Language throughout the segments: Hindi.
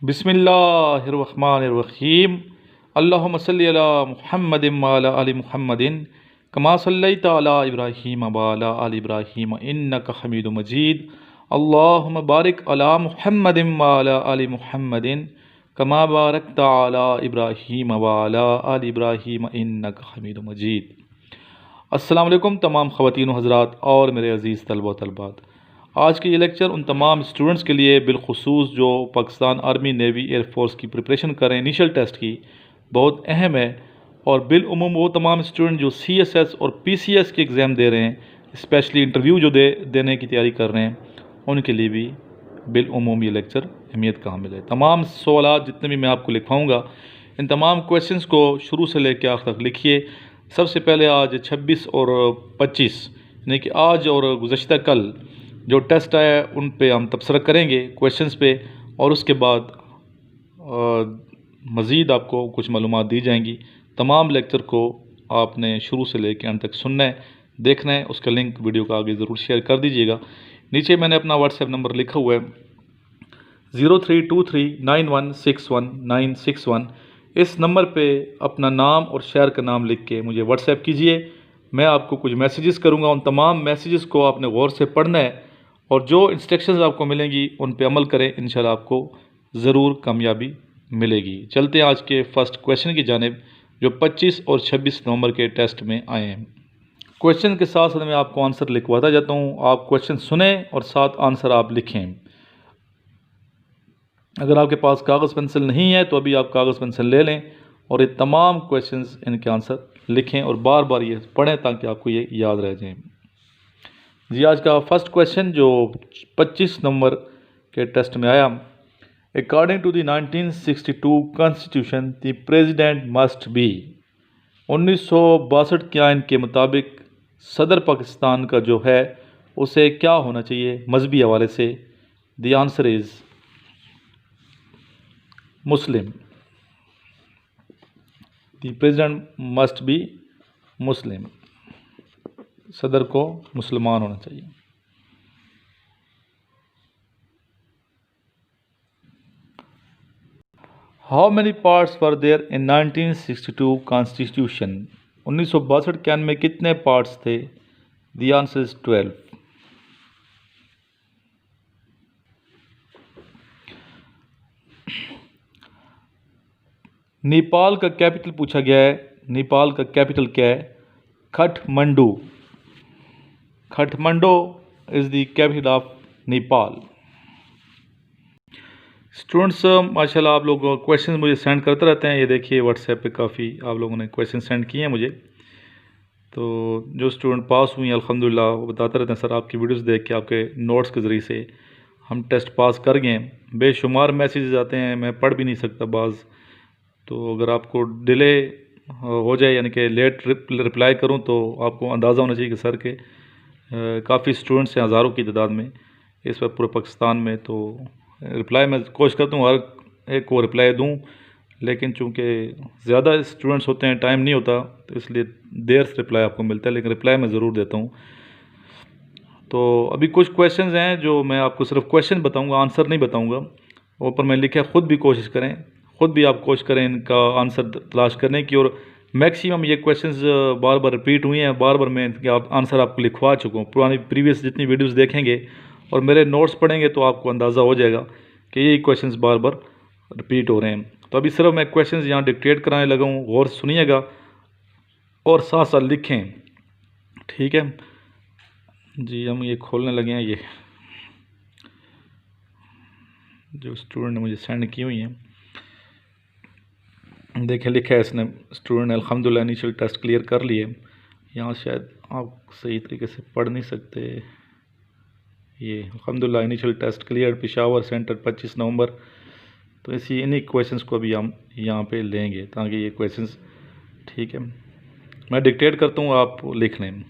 बिस्मिल्लाहिर्रहमानिर्रहीम। अल्लाहुम्मा सल्लि अला मुहम्मदिन व अला आलि मुहम्मदिन कमा सल्लैता अला इब्राहीम व अला आलि इब्राहीम इन्नका हमीदुम मजीद। अल्लाहुम्मा बारिक अला मुहम्मदिन व अला आलि मुहम्मदिन कमा बारकता अला इब्राहीम व अला आलि इब्राहीम इन्नका हमीदुम मजीद। अस्सलाम वालेकुम तमाम ख़वातीन हज़रात और मेरे अज़ीज़ तलबा व तलबात। आज के ये लेक्चर उन तमाम स्टूडेंट्स के लिए बिलखुसूस जो पाकिस्तान आर्मी नेवी एयरफोर्स की प्रिपरेशन करें इनिशियल टेस्ट की, बहुत अहम है। और बिलउमूम वो तमाम स्टूडेंट जो CSS और PCS के एग्ज़ाम दे रहे हैं, स्पेशली इंटरव्यू जो देने की तैयारी कर रहे हैं, उनके लिए भी बिलउमूम ये लेक्चर अहमियत का हामिल है। तमाम सवालात जितने भी मैं आपको लिखवाऊँगा, इन तमाम क्वेश्चंस को शुरू से लेकर आखिर तक लिखिए। सबसे पहले आज 26 और 25 यानी कि आज और गुज़श्ता कल जो टेस्ट आया उन पे हम तबसरा करेंगे क्वेश्चंस पे, और उसके बाद मज़ीद आपको कुछ मालूमात दी जाएंगी। तमाम लेक्चर को आपने शुरू से लेकर अंत तक सुनना है, देखना है। उसका लिंक वीडियो का आगे ज़रूर शेयर कर दीजिएगा। नीचे मैंने अपना व्हाट्सएप नंबर लिखा हुआ है 032391619161। इस नंबर पे अपना नाम और शहर का नाम लिख के मुझे व्हाट्सएप कीजिए। मैं आपको कुछ मैसेजेस करूँगा, उन तमाम मैसेजेस को आपने गौर से पढ़ना है और जो इंस्ट्रक्शंस आपको मिलेंगी उन पे अमल करें। इंशाल्लाह आपको ज़रूर कामयाबी मिलेगी। चलते हैं आज के फर्स्ट क्वेश्चन की जानिब जो 25 और 26 नवंबर के टेस्ट में आए हैं। क्वेश्चन के साथ साथ मैं आपको आंसर लिखवाता जाता हूँ। आप क्वेश्चन सुने और साथ आंसर आप लिखें। अगर आपके पास कागज़ पेंसिल नहीं है तो अभी आप कागज़ पेंसिल ले लें और ये तमाम क्वेश्चंस इनके आंसर लिखें और बार बार ये पढ़ें ताकि आपको ये याद रह जाए। जी, आज का फर्स्ट क्वेश्चन जो 25 नंबर के टेस्ट में आया, according to the 1962 constitution the president must be. 1962 के आइन के मुताबिक सदर पाकिस्तान का जो है उसे क्या होना चाहिए मजहबी हवाले से? The answer is Muslim. The president must be Muslim. सदर को मुसलमान होना चाहिए। How many parts were there in 1962 constitution? 1962 के आइन में कितने पार्ट्स थे? The answer is 12। नेपाल का कैपिटल पूछा गया है। नेपाल का कैपिटल क्या है? Kathmandu. Kathmandu is the capital of Nepal. Students माशाल्लाह आप लोग क्वेश्चन मुझे सेंड करते रहते हैं। ये देखिए व्हाट्सएप पे काफ़ी आप लोगों ने क्वेश्चन सेंड किए हैं मुझे। तो जो स्टूडेंट पास हुई हैं अल्हम्दुलिल्लाह वो बताते रहते हैं, सर आपकी वीडियोस देख के, आपके नोट्स के ज़रिए से हम टेस्ट पास कर गए हैं। बेशुमार मैसेजेस आते हैं, मैं पढ़ भी नहीं सकता बाज़। तो अगर आपको डिले हो जाए यानी कि लेट रिप्लाई करूं तो आपको अंदाज़ा होना चाहिए कि सर के काफ़ी स्टूडेंट्स हैं, हज़ारों की तादाद में इस वक्त पूरे पाकिस्तान में। तो रिप्लाई मैं कोशिश करता हूँ हर एक को रिप्लाई दूँ, लेकिन चूँकि ज़्यादा स्टूडेंट्स होते हैं, टाइम नहीं होता, तो इसलिए देर से रिप्लाई आपको मिलता है, लेकिन रिप्लाई मैं ज़रूर देता हूँ। तो अभी कुछ क्वेश्चंस हैं जो मैं आपको सिर्फ क्वेश्चन बताऊँगा, आंसर नहीं बताऊँगा। ऊपर मैं लिखा ख़ुद भी कोशिश करें, ख़ुद भी आप कोशिश करें इनका आंसर तलाश करने की। और मैक्सिमम ये क्वेश्चंस बार बार रिपीट हुए हैं, बार बार मैं इनके आंसर आपको लिखवा चुका हूँ। पुरानी प्रीवियस जितनी वीडियोस देखेंगे और मेरे नोट्स पढ़ेंगे तो आपको अंदाज़ा हो जाएगा कि यही क्वेश्चंस बार बार रिपीट हो रहे हैं। तो अभी सिर्फ मैं क्वेश्चंस यहाँ डिक्टेट कराने लगा हूँ, गौर से सुनिएगा और साथ साथ लिखें, ठीक है जी। हम ये खोलने लगे हैं, ये जो स्टूडेंट ने मुझे सेंड की हुई हैं, देखें लिखा है इसने, स्टूडेंट ने अल्हम्दुलिल्लाह इनिशियल टेस्ट क्लियर कर लिए। यहाँ शायद आप सही तरीके से पढ़ नहीं सकते। ये अल्हम्दुलिल्लाह initial test clear, Peshawar centre 25 नवंबर। तो इन्हीं क्वेश्चंस को अभी हम यहाँ पे लेंगे ताकि ये क्वेश्चंस, ठीक है, मैं डिक्टेट करता हूँ, आप लिख लें।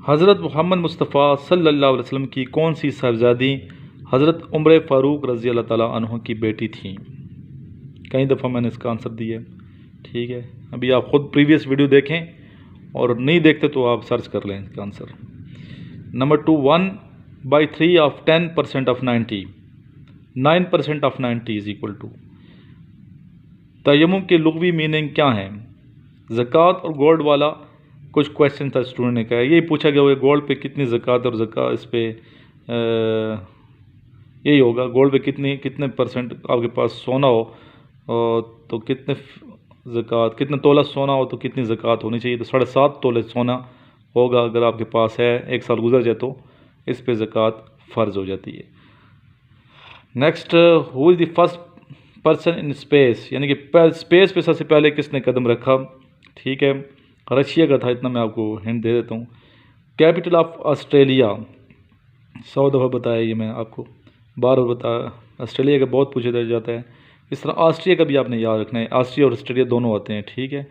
हज़रत मोहम्मद मुस्तफ़ा सल्लल्लाहु अलैहि वसल्लम की कौन सी साहबजादी हज़रत उमर फ़ारूक रज़ी अल्लाह ताला अन्हु की बेटी थी? कई दफ़ा मैंने इसका आंसर दिया है। ठीक है, अभी आप ख़ुद प्रीवियस वीडियो देखें और नहीं देखते तो आप सर्च कर लें इसका answer. Number 2, 1/3 of 10% of 90, 9% of 90 is equal to. तयम्मुम की लुग़वी मीनिंग क्या है? ज़कात और गोल्ड वाला कुछ क्वेश्चन था स्टूडेंट ने कहा, यही पूछा गया हुआ गोल्ड पे कितनी ज़कात और ज़कात इस पे यही होगा, गोल्ड पे कितने परसेंट आपके पास सोना हो तो कितने ज़कात, कितना तोला सोना हो तो कितनी ज़कात होनी चाहिए। तो 7.5 तोले सोना होगा अगर आपके पास है, 1 साल गुजर जाए तो इस पे ज़कात फ़र्ज़ हो जाती है। Next, who is the first person in space, यानी कि स्पेस पे सबसे पहले किसने कदम रखा? ठीक है, रशिया का था, इतना मैं आपको हिंट दे देता हूँ। कैपिटल ऑफ ऑस्ट्रेलिया 100 दफ़ा बताया, ये मैं आपको बार बार बताया, ऑस्ट्रेलिया का बहुत पूछा जाता है। इस तरह ऑस्ट्रिया का भी आपने याद रखना है, ऑस्ट्रिया और ऑस्ट्रेलिया दोनों आते हैं। ठीक है,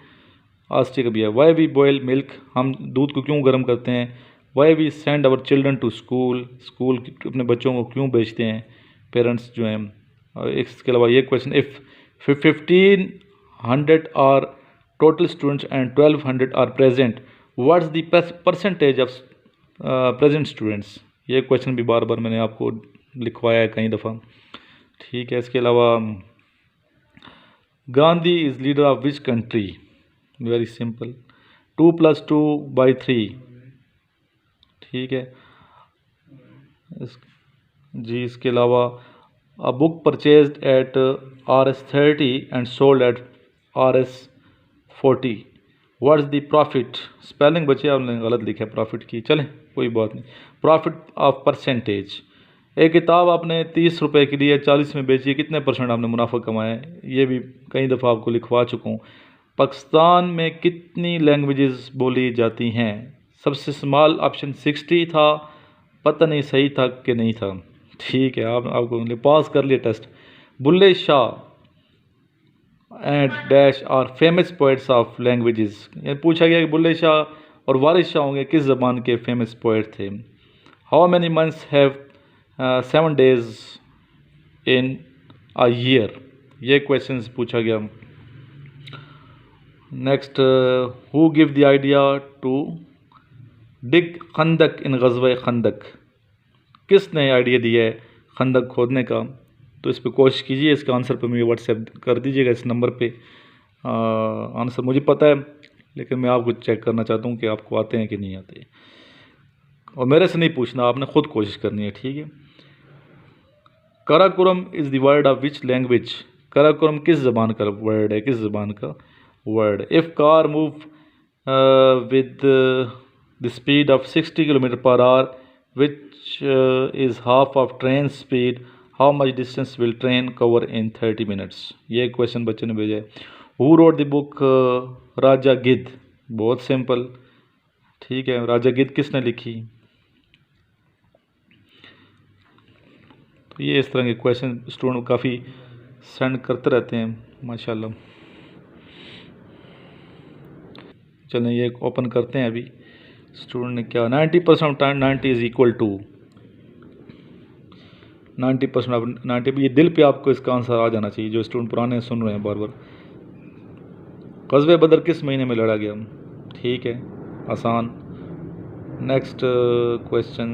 ऑस्ट्रिया का भी है। वाई वी बॉयल मिल्क, हम दूध को क्यों गर्म करते हैं? Why we send our children to school, school अपने बच्चों को क्यों भेजते हैं पेरेंट्स जो हैं। इसके अलावा ये question, if 1500 are total students and 1200 are present, what's the percentage of present students? ये क्वेश्चन भी बार बार मैंने आपको लिखवाया है कई दफ़ा। ठीक है, इसके अलावा Gandhi is leader of which country? Very simple, 2 + 2/3। ठीक है जी, इसके अलावा a book purchased at Rs 30 and sold at Rs 40, what's the profit? Spelling बच्चे आपने गलत लिखा है प्रॉफिट की, चलें कोई बात नहीं। प्रॉफिट ऑफ परसेंटेज, एक किताब आपने 30 रुपये के लिए 40 में बेची, कितने % आपने मुनाफा कमाया है? ये भी कई दफ़ा आपको लिखवा चुका हूँ। पाकिस्तान में कितनी लैंग्वेजेस बोली जाती हैं? सबसे स्मॉल ऑप्शन 60 था, पता नहीं सही था कि नहीं था। ठीक है, आपको पास कर लिया test. Bulleh Shah and dash are famous poets of languages, ये पूछा गया कि बुल्ले शाह और वारिस शाह होंगे किस ज़बान के फेमस पोइट थे। How many months have 7 days in a year, ये क्वेश्चन पूछा गया। Next, who give the idea to dig खंदक इन ग़ज़वा खंदक, किसने आइडिया दिया है खंदक खोदने का? तो इस पर कोशिश कीजिए, इसका आंसर पर मुझे व्हाट्सएप कर दीजिएगा इस नंबर पे। आंसर मुझे पता है लेकिन मैं आपको चेक करना चाहता हूँ कि आपको आते हैं कि नहीं आते, और मेरे से नहीं पूछना, आपने खुद कोशिश करनी है। ठीक है, Karakoram is the word of which language, Karakoram किस ज़बान का वर्ड है, किस ज़बान का word? If car move with the speed of 60 km/h which is half of train speed, how much distance will train cover in 30 minutes? ये क्वेश्चन बच्चे ने भेजा है। हु रोड द बुक राजा गिद्ध, बहुत सिंपल। ठीक है, राजा गिद्ध किसने लिखी? तो ये इस तरह के क्वेश्चन स्टूडेंट काफ़ी सेंड करते रहते हैं माशाल्लाह। चलें ये ओपन करते हैं। अभी स्टूडेंट ने क्या, 90% of time 90 is equal to 90% of 90, ये दिल पे आपको इसका आंसर आ जाना चाहिए जो स्टूडेंट पुराने सुन रहे हैं बार बार। ग़ज़वे बदर किस महीने में लड़ा गया? ठीक है, आसान। Next question,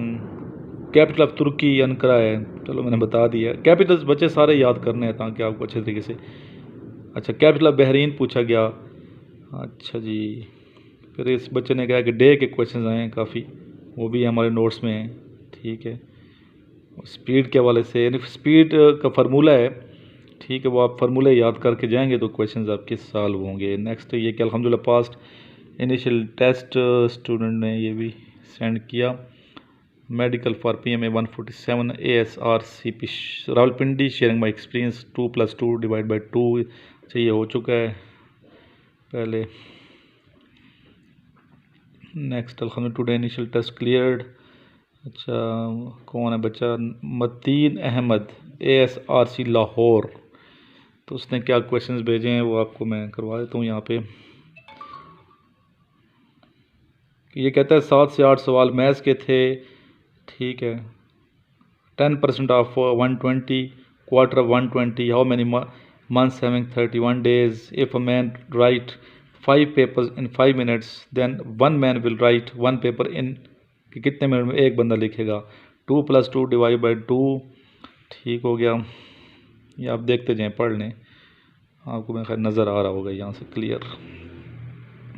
capital of Turki Ankara है, चलो मैंने बता दिया। कैपिटल्स बच्चे सारे याद करने हैं ताकि आपको अच्छे तरीके से। अच्छा, कैपिटल ऑफ बहरीन पूछा गया। अच्छा जी, फिर इस बच्चे ने कहा कि डे के क्वेश्चन आए हैं काफ़ी, वो भी हमारे नोट्स में हैं। ठीक है, स्पीड के हवाले से, यानी स्पीड का फार्मूला है। ठीक है, वो आप फार्मूले याद करके जाएंगे तो क्वेश्चंस आपके सॉल्व होंगे। नेक्स्ट ये कि अल्हम्दुलिल्लाह पास्ट इनिशियल टेस्ट स्टूडेंट ने ये भी सेंड किया। Medical for PMA 147 ASRCP Rawalpindi, sharing my experience 2 + 2 / 2 चाहिए, हो चुका है पहले। नेक्स्ट, अल्हम्दुलिल्लाह टुडे इनिशियल टेस्ट क्लियर्ड। अच्छा, कौन है बच्चा? मतीन अहमद, ASRC लाहौर। तो उसने क्या क्वेश्चंस भेजे हैं वो आपको मैं करवा देता हूँ यहाँ पे। ये कहता है 7 से 8 सवाल मैथ्स के थे। ठीक है, 10% of 120, quarter of 120, how many months having 31 days. If a man write 5 papers in 5 minutes, then one man will write 1 paper in कि कितने मिनट में एक बंदा लिखेगा. 2 + 2 डिवाइड बाई 2. ठीक हो गया. ये आप देखते जाएं, पढ़ लें, आपको मेरे ख्याल नज़र आ रहा होगा यहाँ से क्लियर.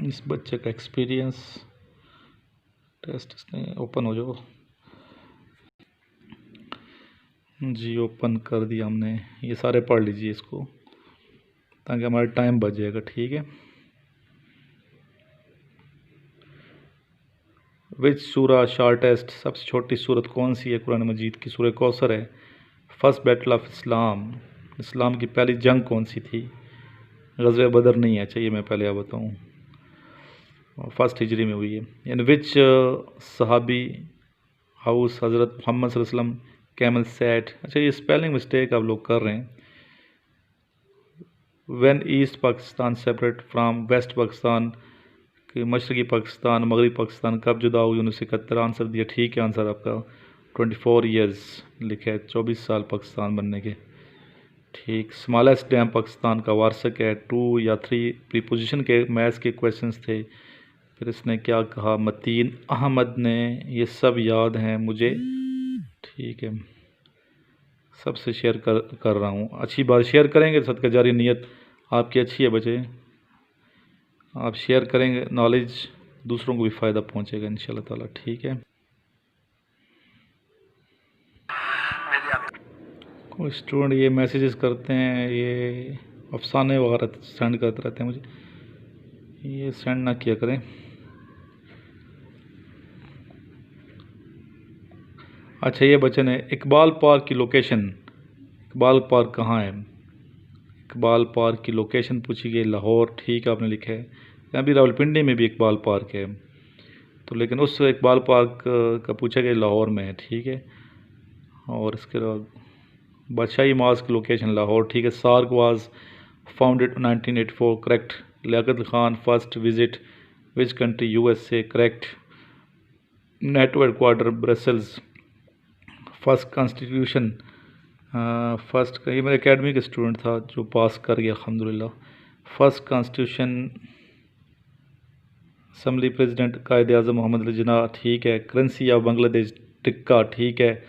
इस बच्चे का एक्सपीरियंस टेस्ट इसने ओपन हो जाओ जी. ओपन कर दिया हमने. ये सारे पढ़ लीजिए इसको ताकि हमारा टाइम बच जाएगा. ठीक है. विच सूरा शॉर्टेस्ट, सबसे छोटी सूरत कौन सी है कुरान मजीद की? सूरह कौसर है. फर्स्ट बैटल ऑफ इस्लाम, इस्लाम की पहली जंग कौन सी थी? ग़ज़वे बदर नहीं है. चाहिए मैं पहले आप बताऊँ. फर्स्ट हिजरी में हुई है. इन विच सहाबी हाउस हज़रत मोहम्मद सल्लल्लाहु अलैहि वसल्लम कैमल सैट. अच्छा, ये स्पेलिंग मिस्टेक आप लोग कर रहे हैं. When east Pakistan separate from west Pakistan, कि मशरक़ी पाकिस्तान मगरबी पाकिस्तान कब जुदा हुई? 1971. आंसर दिया. ठीक है. आंसर आपका 24 ईयर्स लिखा है, 24 साल पाकिस्तान बनने के. ठीक. स्मॉलेस्ट डैम पाकिस्तान का वारसक है. 2 या 3 प्रीपोजिशन के मैथ्स के क्वेश्चंस थे. फिर इसने क्या कहा? मतीन अहमद ने. ये सब याद हैं मुझे. ठीक है. सबसे शेयर कर रहा हूँ. अच्छी बात, शेयर करेंगे सदका जारी. नीयत आपकी अच्छी है बच्चे. आप शेयर करेंगे, नॉलेज दूसरों को भी फ़ायदा पहुँचेगा इंशाल्लाह ताला. ठीक है. कोई स्टूडेंट ये मैसेजेस करते हैं, ये अफसाने वगैरह सेंड करते रहते हैं मुझे. ये सेंड ना किया करें. अच्छा, ये बच्चे ने इकबाल पार्क की लोकेशन, इकबाल पार्क कहाँ है? इकबाल पार्क की लोकेशन पूछी गई. लाहौर. ठीक है, आपने लिखा है. अभी रावलपिंडी में भी इकबाल पार्क है, तो लेकिन उस इकबाल पार्क का पूछा गया लाहौर में है. ठीक है. और इसके बाद बादशाही मास्क की लोकेशन लाहौर. ठीक है. SAARC was founded 1984. Correct. Liaquat Khan first visit which country? USA. Correct. NATO headquarter Brussels. First constitution first का, ये मेरे एकेडमी का स्टूडेंट था जो पास कर गया अल्हम्दुलिल्लाह. फर्स्ट कॉन्स्टिट्यूशन असम्बली प्रेसिडेंट कायद आज़म मोहम्मद अली जिन्ना. ठीक है. Currency of Bangladesh tikka. ठीक है.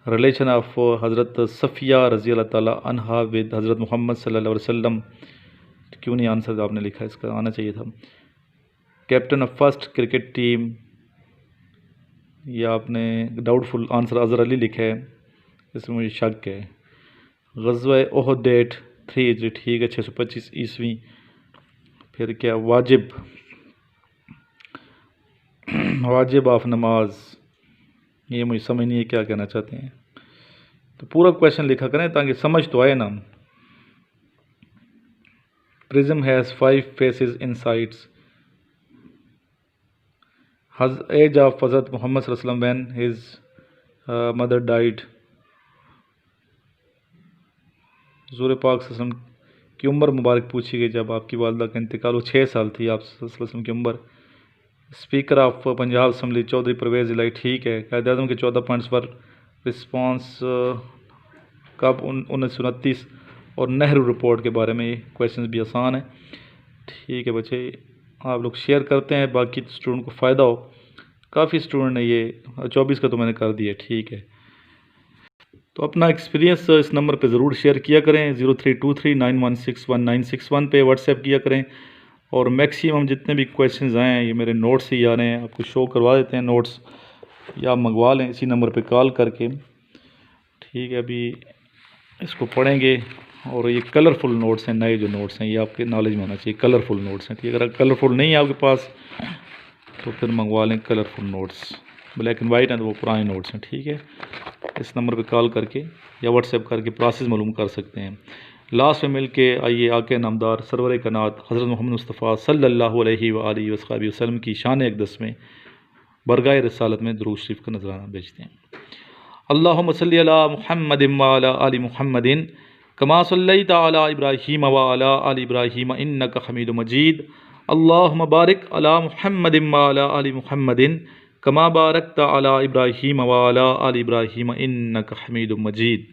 रिलेशन ऑफ हज़रत सफ़िया रज़ी अल्लाह ताला अन्हा विद हज़रत मोहम्मद सल्लल्लाहु अलैहि वसल्लम. क्यों नहीं आंसर आपने लिखा? इसका आना चाहिए था. Captain of first cricket team, या आपने डाउटफुल आंसर अज़हर अली लिखा है, इसमें मुझे शक है. ग़ज़वा ओहद डेट 3 हिजरी. ठीक है. 625 ईस्वी. फिर क्या? वाजिब, वाजिब ऑफ नमाज. ये मुझे समझ नहीं है क्या कहना चाहते हैं. तो पूरा क्वेश्चन लिखा करें ताकि समझ तो आए ना. Prism has 5 faces in sides. Age of हज़रत मोहम्मद सल्लल्लाहु अलैहि वसल्लम व्हेन हिज मदर डाइड. हुज़ूर पाक सल्लल्लाहु अलैहि वसल्लम की उम्र मुबारक पूछी गई जब आपकी वालदा का इंतकाल. 6 साल थी आप सल्लल्लाहु अलैहि वसल्लम की उम्र. Speaker of Punjab assembly Chaudhry Pervez Elahi. ठीक है. कायद आज़म के 14 पॉइंट्स पर रिस्पांस कब? 1929. और नेहरू रिपोर्ट के बारे में ये क्वेश्चन भी आसान है. ठीक है बच्चे, आप लोग शेयर करते हैं बाकी स्टूडेंट को फ़ायदा हो. काफ़ी स्टूडेंट ने ये 24 का तो मैंने कर दिया. ठीक है. तो अपना एक्सपीरियंस इस नंबर पे ज़रूर शेयर किया करें. 032391619161 पे व्हाट्सएप किया करें. और मैक्सिमम जितने भी क्वेश्चंस आए हैं ये मेरे नोट्स ही आ रहे हैं, आपको शो करवा देते हैं नोट्स, या आप मंगवा लें इसी नंबर पे कॉल करके. ठीक है. अभी इसको पढ़ेंगे. और ये कलरफुल नोट्स हैं, नए जो नोट्स हैं ये आपके नॉलेज में होना चाहिए. कलरफुल नोट्स हैं. ठीक है. अगर कलरफुल नहीं है आपके पास तो फिर मंगवा लें colourful notes. Black and white हैं तो वो पुराने नोट्स हैं. ठीक है. इस नंबर पे कॉल करके या व्हाट्सएप करके प्रोसेस मालूम कर सकते हैं. लास्ट में मिल के आइए आके नामदार सरवर कायनात हज़रत मोहम्मद मुस्तफ़ा सल्लल्लाहु अलैहि वसल्लम की शान अक़दस में बरगाह रिसालत में दुरूद शरीफ का नजराना भेजते हैं. अल्लाहुम्मा सल्लि अला मुहम्मदिन व अला आलि मुहम्मदिन कमा सल्लैता अला इब्राहीम व अला आलि इब्राहीम इन्नका हमीदुम मजीद. अल्लाहुम्मा बारिक अला मुहम्मदिन व अला आलि मुहम्मदिन कमा बारकता अला इब्राहीम व अला आलि इब्राहीम इन्नका हमीदुम मजीद.